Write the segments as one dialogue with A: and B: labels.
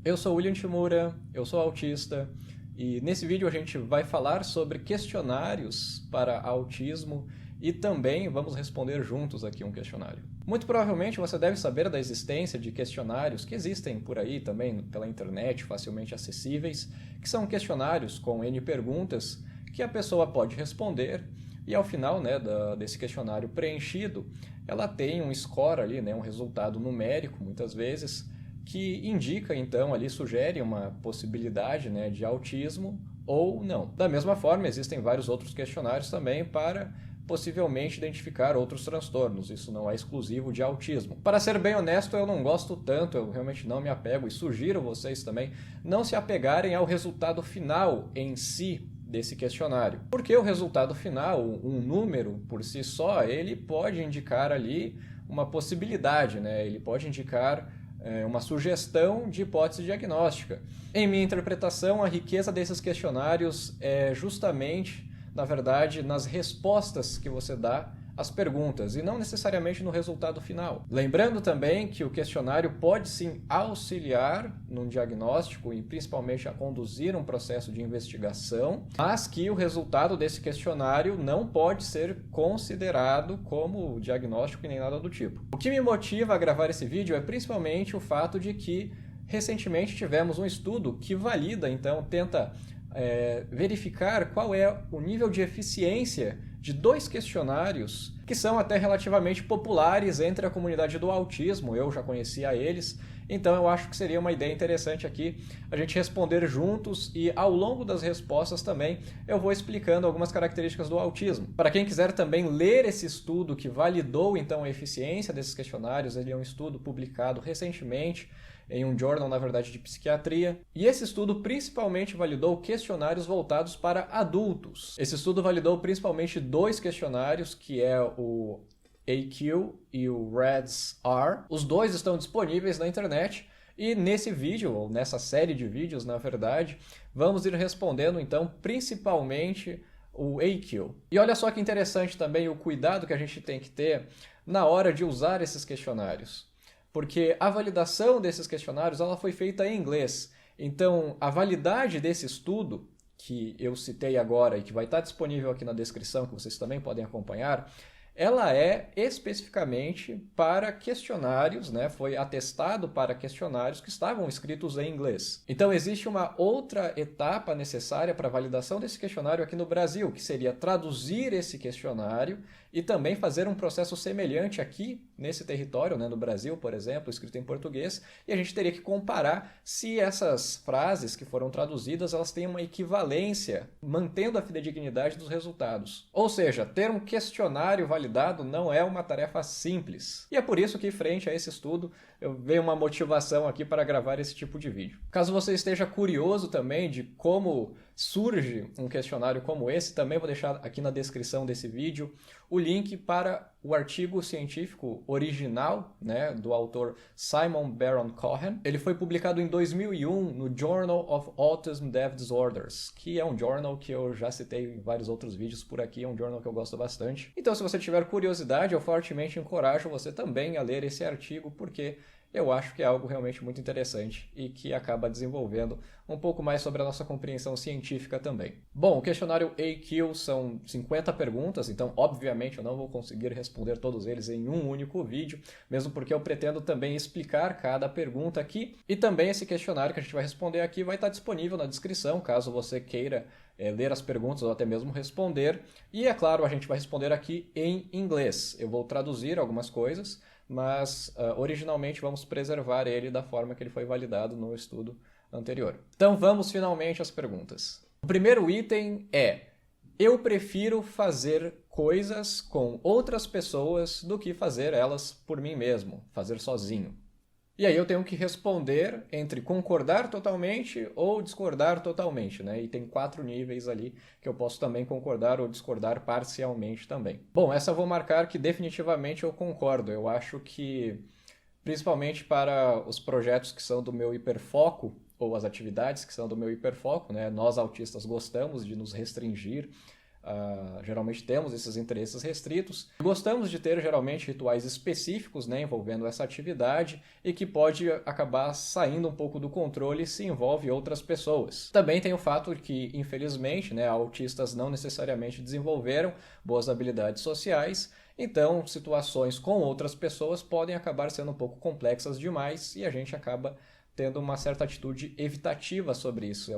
A: Eu sou William Shimura, eu sou autista e nesse vídeo a gente vai falar sobre questionários para autismo e também vamos responder juntos aqui um questionário. Muito provavelmente você deve saber da existência de questionários que existem por aí também pela internet, facilmente acessíveis, que são questionários com N perguntas que a pessoa pode responder e ao final desse questionário preenchido, ela tem um score ali, um resultado numérico muitas vezes, que indica, então, ali sugere uma possibilidade de autismo ou não. Da mesma forma, existem vários outros questionários também para possivelmente identificar outros transtornos. Isso não é exclusivo de autismo. Para ser bem honesto, eu não gosto tanto, eu realmente não me apego e sugiro vocês também não se apegarem ao resultado final em si desse questionário. Porque o resultado final, um número por si só, ele pode indicar ali uma possibilidade, ele pode indicar uma sugestão de hipótese diagnóstica. Em minha interpretação, a riqueza desses questionários é justamente, na verdade, nas respostas que você dá às perguntas e não necessariamente no resultado final. Lembrando também que o questionário pode sim auxiliar num diagnóstico e principalmente a conduzir um processo de investigação, mas que o resultado desse questionário não pode ser considerado como diagnóstico e nem nada do tipo. O que me motiva a gravar esse vídeo é principalmente o fato de que recentemente tivemos um estudo que valida, então tenta verificar qual é o nível de eficiência de dois questionários que são até relativamente populares entre a comunidade do autismo. Eu já conhecia eles, então eu acho que seria uma ideia interessante aqui a gente responder juntos e ao longo das respostas também eu vou explicando algumas características do autismo. Para quem quiser também ler esse estudo que validou então a eficiência desses questionários, ele é um estudo publicado recentemente em um journal, na verdade, de psiquiatria. E esse estudo principalmente validou questionários voltados para adultos. Esse estudo validou principalmente dois questionários, que é o AQ e o RADS-R. Os dois estão disponíveis na internet. E nesse vídeo, ou nessa série de vídeos, na verdade, vamos ir respondendo, então, principalmente o AQ. E olha só que interessante também o cuidado que a gente tem que ter na hora de usar esses questionários. Porque a validação desses questionários ela foi feita em inglês. Então, a validade desse estudo, que eu citei agora e que vai estar disponível aqui na descrição, que vocês também podem acompanhar, ela é especificamente para questionários, foi atestado para questionários que estavam escritos em inglês. Então existe uma outra etapa necessária para a validação desse questionário aqui no Brasil, que seria traduzir esse questionário e também fazer um processo semelhante aqui nesse território, no Brasil, por exemplo, escrito em português, e a gente teria que comparar se essas frases que foram traduzidas, elas têm uma equivalência, mantendo a fidedignidade dos resultados. Ou seja, ter um questionário validado não é uma tarefa simples. E é por isso que, frente a esse estudo, eu veio uma motivação aqui para gravar esse tipo de vídeo. Caso você esteja curioso também de como surge um questionário como esse, também vou deixar aqui na descrição desse vídeo o link para o artigo científico original, do autor Simon Baron-Cohen. Ele foi publicado em 2001 no Journal of Autism Dev Disorders, que é um journal que eu já citei em vários outros vídeos por aqui, é um journal que eu gosto bastante. Então, se você tiver curiosidade, eu fortemente encorajo você também a ler esse artigo, porque eu acho que é algo realmente muito interessante e que acaba desenvolvendo um pouco mais sobre a nossa compreensão científica também. Bom, o questionário AQ são 50 perguntas, então obviamente eu não vou conseguir responder todos eles em um único vídeo, mesmo porque eu pretendo também explicar cada pergunta aqui, e também esse questionário que a gente vai responder aqui vai estar disponível na descrição, caso você queira ler as perguntas ou até mesmo responder, e é claro, a gente vai responder aqui em inglês. Eu vou traduzir algumas coisas, mas originalmente vamos preservar ele da forma que ele foi validado no estudo anterior. Então vamos finalmente às perguntas. O primeiro item é: eu prefiro fazer coisas com outras pessoas do que fazer elas por mim mesmo, fazer sozinho. E aí eu tenho que responder entre concordar totalmente ou discordar totalmente, E tem 4 níveis ali que eu posso também concordar ou discordar parcialmente também. Bom, essa eu vou marcar que definitivamente eu concordo. Eu acho que, principalmente para os projetos que são do meu hiperfoco, ou as atividades que são do meu hiperfoco, nós autistas gostamos de nos restringir Geralmente temos esses interesses restritos. Gostamos de ter geralmente rituais específicos, né, envolvendo essa atividade e que pode acabar saindo um pouco do controle se envolve outras pessoas. Também tem o fato que, infelizmente, né, autistas não necessariamente desenvolveram boas habilidades sociais, então situações com outras pessoas podem acabar sendo um pouco complexas demais e a gente acaba tendo uma certa atitude evitativa sobre isso,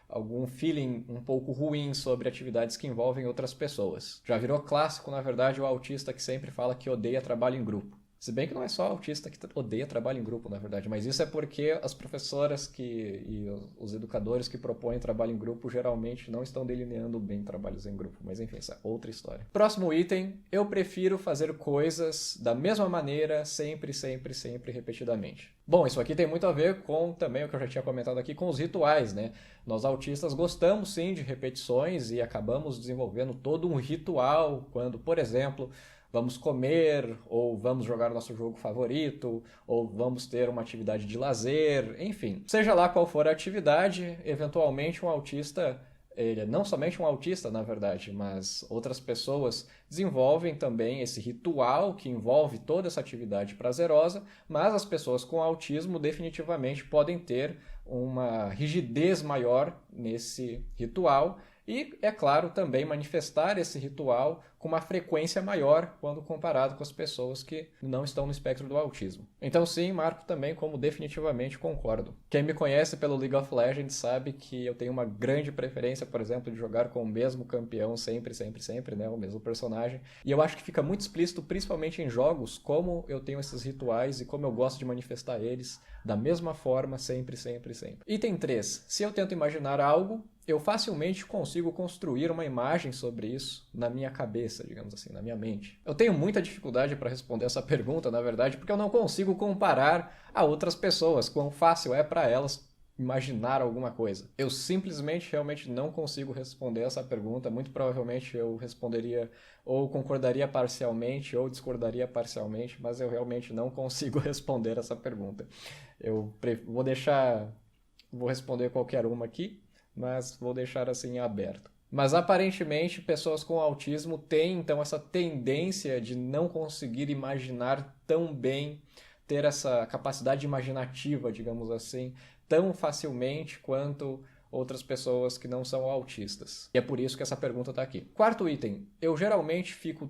A: algum feeling um pouco ruim sobre atividades que envolvem outras pessoas. Já virou clássico, na verdade, o autista que sempre fala que odeia trabalho em grupo. Se bem que não é só autista que odeia trabalho em grupo, na verdade, mas isso é porque as professoras e os educadores que propõem trabalho em grupo geralmente não estão delineando bem trabalhos em grupo, mas enfim, essa é outra história. Próximo item, eu prefiro fazer coisas da mesma maneira, sempre, sempre, sempre, repetidamente. Bom, isso aqui tem muito a ver com também o que eu já tinha comentado aqui com os rituais, né? Nós autistas gostamos sim de repetições e acabamos desenvolvendo todo um ritual quando, por exemplo, vamos comer, ou vamos jogar nosso jogo favorito, ou vamos ter uma atividade de lazer, enfim. Seja lá qual for a atividade, eventualmente um autista, ele é não somente um autista, na verdade, mas outras pessoas desenvolvem também esse ritual que envolve toda essa atividade prazerosa, mas as pessoas com autismo definitivamente podem ter uma rigidez maior nesse ritual, e, é claro, também manifestar esse ritual com uma frequência maior quando comparado com as pessoas que não estão no espectro do autismo. Então sim, marco também como definitivamente concordo. Quem me conhece pelo League of Legends sabe que eu tenho uma grande preferência, por exemplo, de jogar com o mesmo campeão sempre, sempre, sempre, né, o mesmo personagem. E eu acho que fica muito explícito, principalmente em jogos, como eu tenho esses rituais e como eu gosto de manifestar eles da mesma forma, sempre, sempre, sempre. Item 3. Se eu tento imaginar algo, eu facilmente consigo construir uma imagem sobre isso na minha cabeça, digamos assim, na minha mente. Eu tenho muita dificuldade para responder essa pergunta, na verdade, porque eu não consigo comparar a outras pessoas, quão fácil é para elas imaginar alguma coisa. Eu simplesmente realmente não consigo responder essa pergunta. Muito provavelmente eu responderia ou concordaria parcialmente ou discordaria parcialmente, mas eu realmente não consigo responder essa pergunta. Vou responder qualquer uma aqui, mas vou deixar assim aberto. Mas aparentemente pessoas com autismo têm então essa tendência de não conseguir imaginar tão bem, ter essa capacidade imaginativa, digamos assim, tão facilmente quanto outras pessoas que não são autistas. E é por isso que essa pergunta está aqui. Quarto item, eu geralmente fico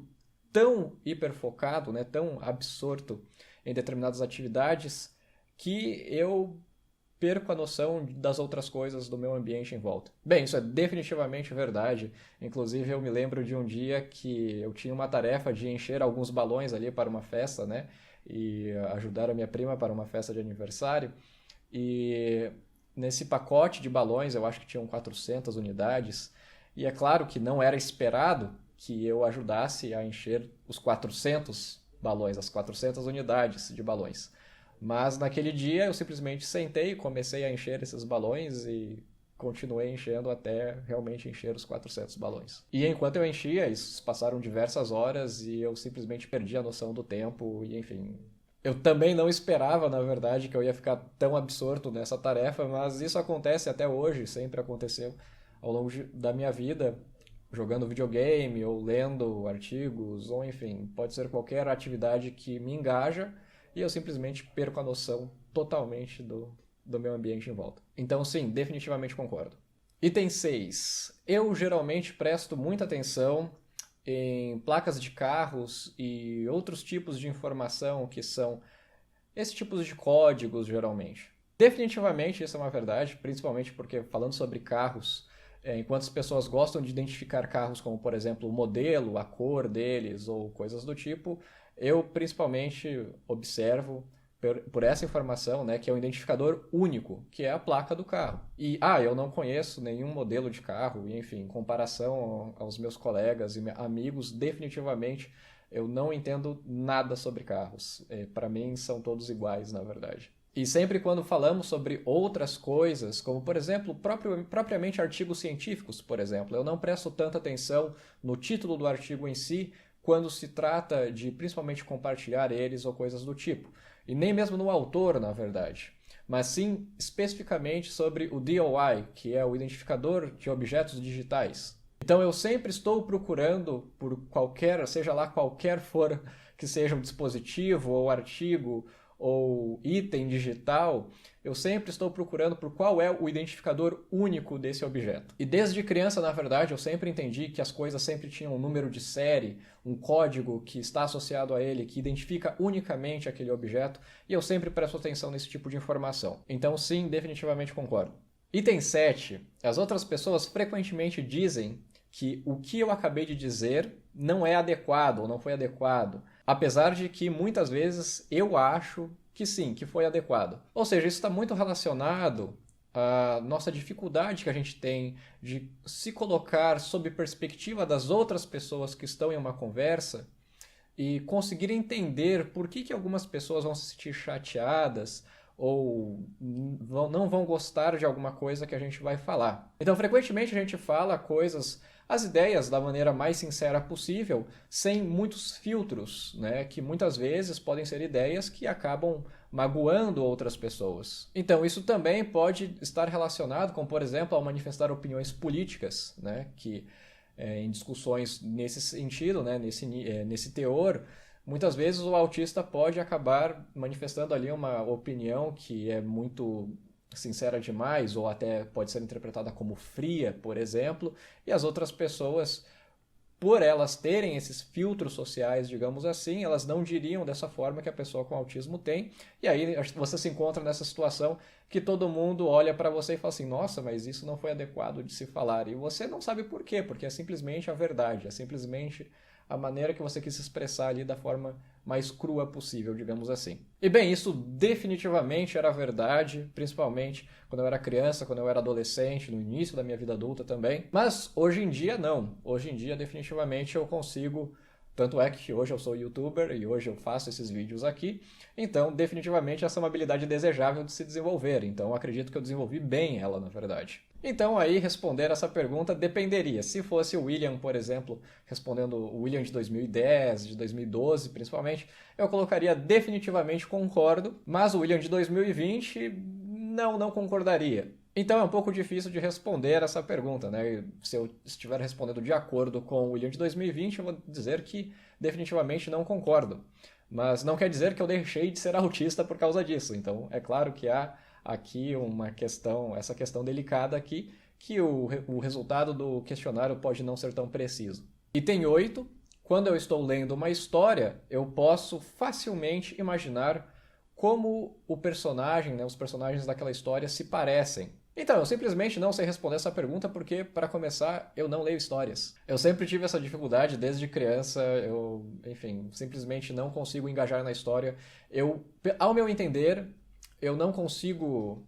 A: tão hiperfocado, né, tão absorto em determinadas atividades que eu perco a noção das outras coisas do meu ambiente em volta. Bem, isso é definitivamente verdade. Inclusive, eu me lembro de um dia que eu tinha uma tarefa de encher alguns balões ali para uma festa, né? E ajudar a minha prima para uma festa de aniversário. E nesse pacote de balões, eu acho que tinham 400 unidades. E é claro que não era esperado que eu ajudasse a encher os 400 balões, as 400 unidades de balões. Mas naquele dia eu simplesmente sentei, comecei a encher esses balões e continuei enchendo até realmente encher os 400 balões. E enquanto eu enchia, isso passaram diversas horas e eu simplesmente perdi a noção do tempo e enfim. Eu também não esperava, na verdade, que eu ia ficar tão absorto nessa tarefa, mas isso acontece até hoje, sempre aconteceu ao longo da minha vida, jogando videogame ou lendo artigos, ou enfim, pode ser qualquer atividade que me engaja, e eu simplesmente perco a noção totalmente do meu ambiente em volta. Então, sim, definitivamente concordo. Item 6. Eu geralmente presto muita atenção em placas de carros e outros tipos de informação que são esses tipos de códigos, geralmente. Definitivamente isso é uma verdade, principalmente porque, falando sobre carros, enquanto as pessoas gostam de identificar carros como, por exemplo, o modelo, a cor deles ou coisas do tipo, eu principalmente observo por essa informação, né, que é um identificador único, que é a placa do carro. E, eu não conheço nenhum modelo de carro, e, enfim, em comparação aos meus colegas e amigos, definitivamente eu não entendo nada sobre carros. Para mim, são todos iguais, na verdade. E sempre quando falamos sobre outras coisas, como, por exemplo, propriamente artigos científicos, por exemplo, eu não presto tanta atenção no título do artigo em si, quando se trata de principalmente compartilhar eles ou coisas do tipo. E nem mesmo no autor, na verdade. Mas sim especificamente sobre o DOI, que é o Identificador de Objetos Digitais. Então eu sempre estou procurando por qualquer, seja lá qualquer for que seja um dispositivo ou artigo ou item digital, eu sempre estou procurando por qual é o identificador único desse objeto. E desde criança, na verdade, eu sempre entendi que as coisas sempre tinham um número de série, um código que está associado a ele, que identifica unicamente aquele objeto, e eu sempre presto atenção nesse tipo de informação. Então sim, definitivamente concordo. Item 7. As outras pessoas frequentemente dizem que o que eu acabei de dizer não é adequado ou não foi adequado, apesar de que muitas vezes eu acho que sim, que foi adequado. Ou seja, isso está muito relacionado à nossa dificuldade que a gente tem de se colocar sob perspectiva das outras pessoas que estão em uma conversa e conseguir entender por que algumas pessoas vão se sentir chateadas ou não vão gostar de alguma coisa que a gente vai falar. Então, frequentemente a gente fala coisas, as ideias da maneira mais sincera possível, sem muitos filtros, né? Que muitas vezes podem ser ideias que acabam magoando outras pessoas. Então, isso também pode estar relacionado com, por exemplo, ao manifestar opiniões políticas, né? Que em discussões nesse sentido, né? Nesse teor, muitas vezes o autista pode acabar manifestando ali uma opinião que é muito sincera demais, ou até pode ser interpretada como fria, por exemplo, e as outras pessoas, por elas terem esses filtros sociais, digamos assim, elas não diriam dessa forma que a pessoa com autismo tem, e aí você se encontra nessa situação que todo mundo olha para você e fala assim, nossa, mas isso não foi adequado de se falar, e você não sabe por quê, porque é simplesmente a verdade, é simplesmente a maneira que você quis se expressar ali da forma mais crua possível, digamos assim. E bem, isso definitivamente era verdade, principalmente quando eu era criança, quando eu era adolescente, no início da minha vida adulta também. Mas hoje em dia não. Hoje em dia definitivamente eu consigo, tanto é que hoje eu sou youtuber e hoje eu faço esses vídeos aqui, então definitivamente essa é uma habilidade desejável de se desenvolver, então acredito que eu desenvolvi bem ela, na verdade. Então aí responder essa pergunta dependeria. Se fosse o William, por exemplo, respondendo o William de 2010, de 2012 principalmente, eu colocaria definitivamente concordo, mas o William de 2020 não concordaria. Então é um pouco difícil de responder essa pergunta, né? Se eu estiver respondendo de acordo com o William de 2020, eu vou dizer que definitivamente não concordo. Mas não quer dizer que eu deixei de ser autista por causa disso. Então é claro que há aqui uma questão, essa questão delicada aqui, que o resultado do questionário pode não ser tão preciso. Item 8. Quando eu estou lendo uma história, eu posso facilmente imaginar como o personagem, né, os personagens daquela história se parecem. Então, eu simplesmente não sei responder essa pergunta porque, para começar, eu não leio histórias. Eu sempre tive essa dificuldade desde criança, enfim, simplesmente não consigo engajar na história. Ao meu entender, eu não consigo,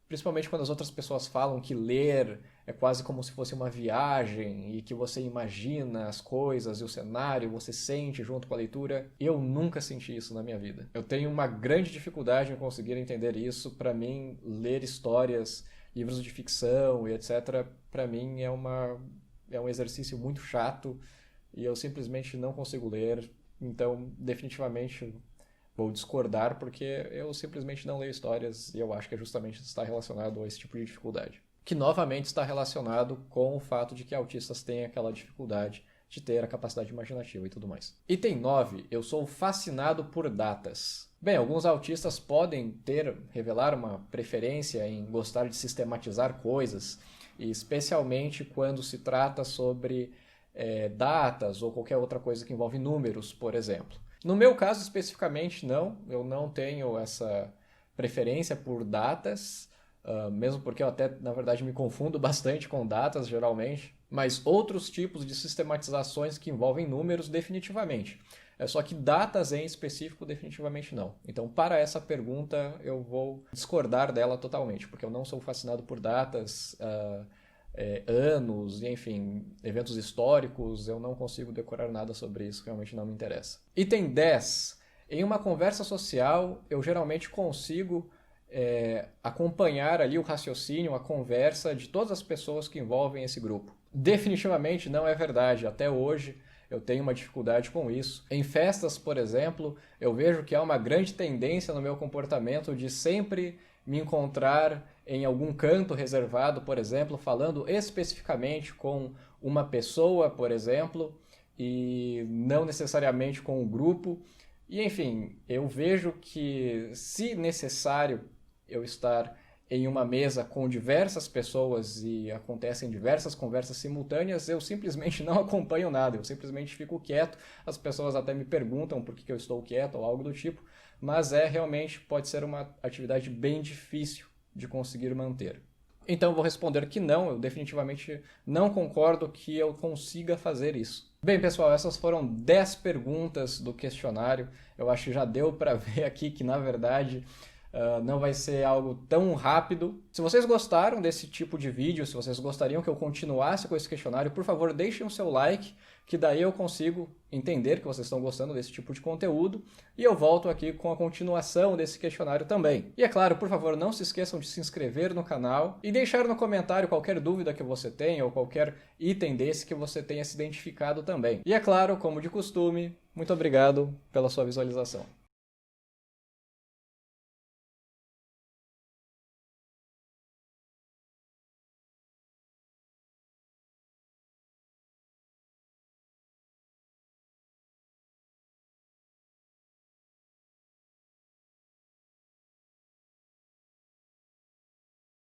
A: principalmente quando as outras pessoas falam que ler é quase como se fosse uma viagem e que você imagina as coisas e o cenário, você sente junto com a leitura. Eu nunca senti isso na minha vida. Eu tenho uma grande dificuldade em conseguir entender isso. Para mim, ler histórias, livros de ficção e etc., para mim é um exercício muito chato e eu simplesmente não consigo ler. Então, definitivamente vou discordar porque eu simplesmente não leio histórias e eu acho que justamente está relacionado a esse tipo de dificuldade. Que novamente está relacionado com o fato de que autistas têm aquela dificuldade de ter a capacidade imaginativa e tudo mais. Item 9. Eu sou fascinado por datas. Bem, alguns autistas podem revelar uma preferência em gostar de sistematizar coisas, e especialmente quando se trata sobre datas ou qualquer outra coisa que envolve números, por exemplo. No meu caso especificamente, não. Eu não tenho essa preferência por datas, mesmo porque eu até, na verdade, me confundo bastante com datas, geralmente. Mas outros tipos de sistematizações que envolvem números, definitivamente. Só que datas em específico, definitivamente não. Então, para essa pergunta, eu vou discordar dela totalmente, porque eu não sou fascinado por datas, anos, e enfim, eventos históricos, eu não consigo decorar nada sobre isso, realmente não me interessa. Item 10. Em uma conversa social, eu geralmente consigo acompanhar ali o raciocínio, a conversa de todas as pessoas que envolvem esse grupo. Definitivamente não é verdade. Até hoje eu tenho uma dificuldade com isso. Em festas, por exemplo, eu vejo que há uma grande tendência no meu comportamento de sempre me encontrar em algum canto reservado, por exemplo, falando especificamente com uma pessoa, por exemplo, e não necessariamente com o grupo. E, enfim, eu vejo que, se necessário eu estar em uma mesa com diversas pessoas e acontecem diversas conversas simultâneas, eu simplesmente não acompanho nada, eu simplesmente fico quieto. As pessoas até me perguntam por que eu estou quieto ou algo do tipo, mas realmente pode ser uma atividade bem difícil de conseguir manter. Então eu vou responder que não, eu definitivamente não concordo que eu consiga fazer isso. Bem, pessoal, essas foram 10 perguntas do questionário. Eu acho que já deu para ver aqui que, na verdade, não vai ser algo tão rápido. Se vocês gostaram desse tipo de vídeo, se vocês gostariam que eu continuasse com esse questionário, por favor, deixem o seu like, que daí eu consigo entender que vocês estão gostando desse tipo de conteúdo, e eu volto aqui com a continuação desse questionário também. E é claro, por favor, não se esqueçam de se inscrever no canal e deixar no comentário qualquer dúvida que você tenha ou qualquer item desse que você tenha se identificado também. E é claro, como de costume, muito obrigado pela sua visualização.